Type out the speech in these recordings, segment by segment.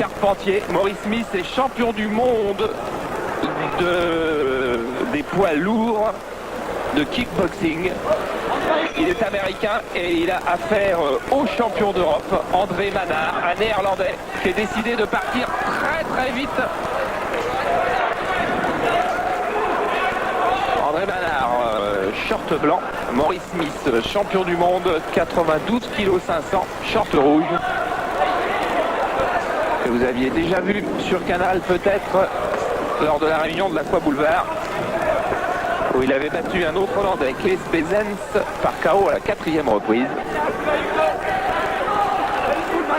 Carpentier. Maurice Smith est champion du monde des poids lourds de kickboxing. Il est américain et il a affaire au champion d'Europe, André Manard, un néerlandais qui est décidé de partir très vite. André Manard, short blanc. Maurice Smith, champion du monde, 92 kg 500, short rouge. Que vous aviez déjà vu sur Canal peut-être lors de la réunion de l'Aqua Boulevard, où il avait battu un autre Hollandais, Kees Bezens, par KO à la 4e reprise.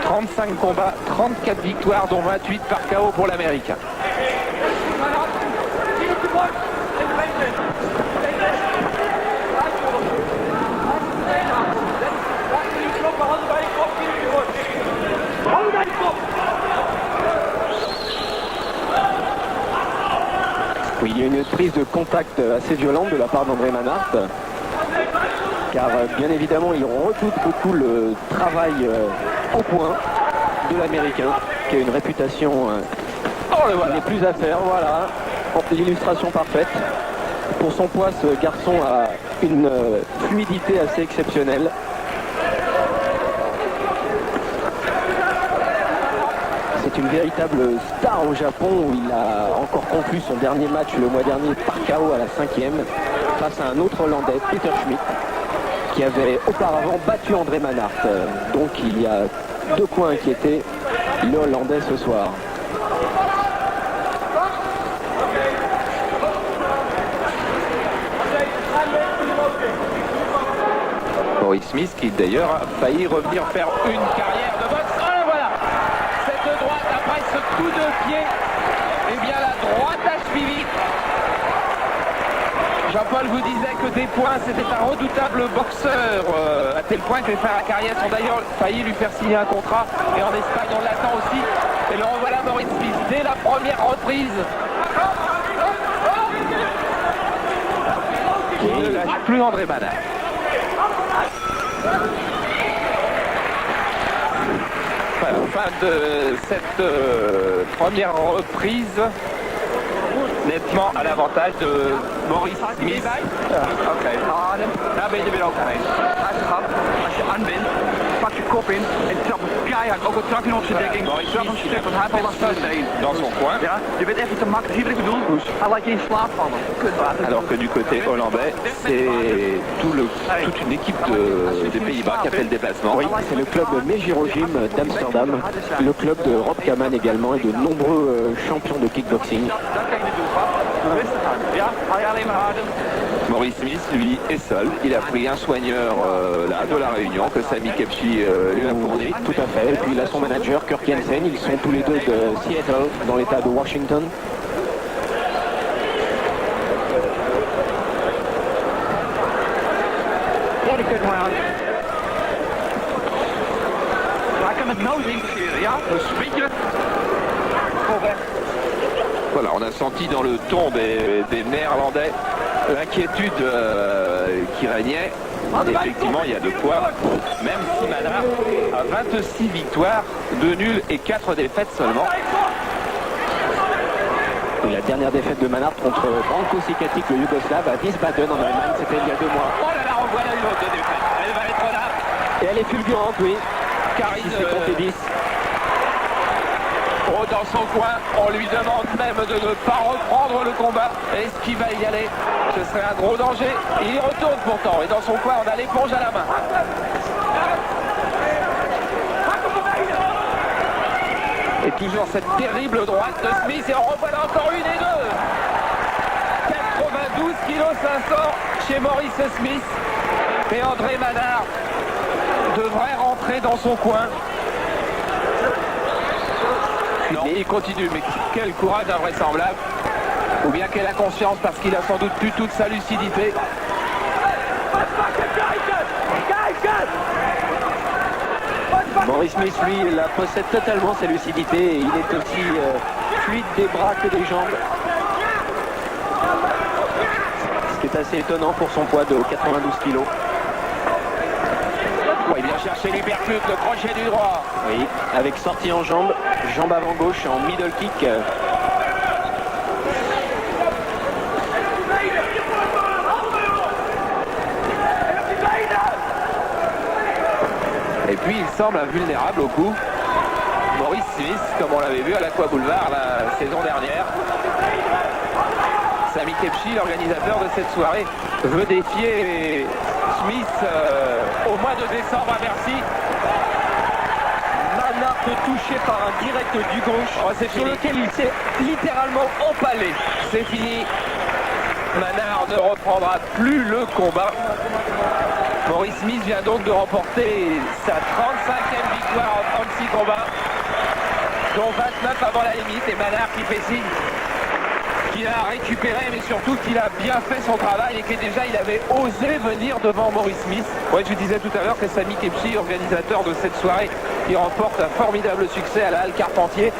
35 combats, 34 victoires, dont 28 par KO pour l'Américain. Oui, il y a une prise de contact assez violente de la part d'André Manard, car bien évidemment il redoute beaucoup le travail au point de l'Américain, qui a une réputation qui n'est plus à faire. Voilà, l'illustration parfaite. Pour son poids, ce garçon a une fluidité assez exceptionnelle. C'est une véritable star au Japon, où il a encore conclu son dernier match le mois dernier par KO à la 5e face à un autre Hollandais, Peter Schmidt, qui avait auparavant battu André Manard. Donc il y a deux points inquiétés le Hollandais ce soir. Maurice Smith qui d'ailleurs a failli revenir faire une carrière de boxe. Oh voilà, cette droite après ce coup de pied, eh bien la droite a suivi. Jean-Paul vous disait que des points c'était un redoutable boxeur, à tel point que les frères Acariès ont d'ailleurs failli lui faire signer un contrat, et en Espagne on l'attend aussi. Et le revoilà Maurice Smith dès la première reprise, qui ne lâche plus André Manard. Voilà, fin de cette première reprise, nettement à l'avantage de Maurice Smith. Oké, adem. Daar ben je er weer overheen. Uitgegaan. Als je aan bent, pak je kop in en trap hem keihard. Ook al trap je nog op zijn dekking. Trap hem stuk, want hij heeft al last van zijn been. Dans son coin. Ja, je bent even te makkelijk. Zie je wat ik bedoel? Hij laat je in slaap vallen. Kutwater. Alors que du côté hollandais, c'est toute une équipe des Pays-Bas qui a fait le déplacement. Oui, c'est le club Mejiro Gym d'Amsterdam, le club de Rob Kaman également, et de nombreux champions de kickboxing. Daar kan je naartoe, pap. Rustig aan. Ja, haal je alleen maar adem. Maurice Smith, lui, est seul. Il a pris un soigneur là, de la Réunion que Sami Kepchi lui a fourni. Tout à fait. Et puis il a son manager, Kirk Jensen. Ils sont tous les deux de Seattle, dans l'état de Washington. Ja, die kunt maar aan. Hij kan met nood incasseren, ja? Dus weet je. Vol weg. Voilà, on a senti dans le ton des Néerlandais l'inquiétude qui régnait. Effectivement, il y a de quoi. Même si Manard a 26 victoires, 2 nuls et 4 défaites seulement. Et la dernière défaite de Manard contre Branko Sikatic, le Yougoslave, à Wiesbaden en Allemagne, c'était il y a 2 mois. Oh là là, on voit la une autre défaite. Elle va être là. Et elle est fulgurante, oui. Karine, Si c'est compté 10. dans son coin, on lui demande même de ne pas reprendre le combat. Est-ce qu'il va y aller? Ce serait un gros danger. Il y retourne pourtant, et dans son coin, on a l'éponge à la main. Et toujours cette terrible droite de Smith, et on revoit là encore une et deux. 92 kg 500 chez Maurice Smith. Et André Manard devrait rentrer dans son coin. Non, il continue, mais quel courage invraisemblable. Ou bien qu'elle a conscience parce qu'il a sans doute plus toute sa lucidité. Maurice Smith, lui, il possède totalement sa lucidité et il est aussi fluide des bras que des jambes. Ce qui est assez étonnant pour son poids de 92 kg. Il vient chercher l'hypercute, le crochet du droit. Oui, avec sortie en jambe, jambe avant gauche en middle kick. Et puis il semble invulnérable au coup. Maurice Smith, comme on l'avait vu à l'Aqua Boulevard la saison dernière. Sami Khedira, l'organisateur de cette soirée, veut défier Smith au mois de décembre à Bercy. Manhart touché par un direct du gauche, c'est sur fini. lequel il s'est littéralement empalé. C'est fini. Manhart ne reprendra plus le combat. Maurice Smith vient donc de remporter sa 35e victoire en 36 combats, dont 29 avant la limite. Et Manhart qui fait signe qu'il a récupéré, mais surtout qu'il a bien fait son travail et que déjà il avait osé venir devant Maurice Smith. Ouais, je disais tout à l'heure que Sami Khedira, organisateur de cette soirée, qui remporte un formidable succès à la Halle Carpentier.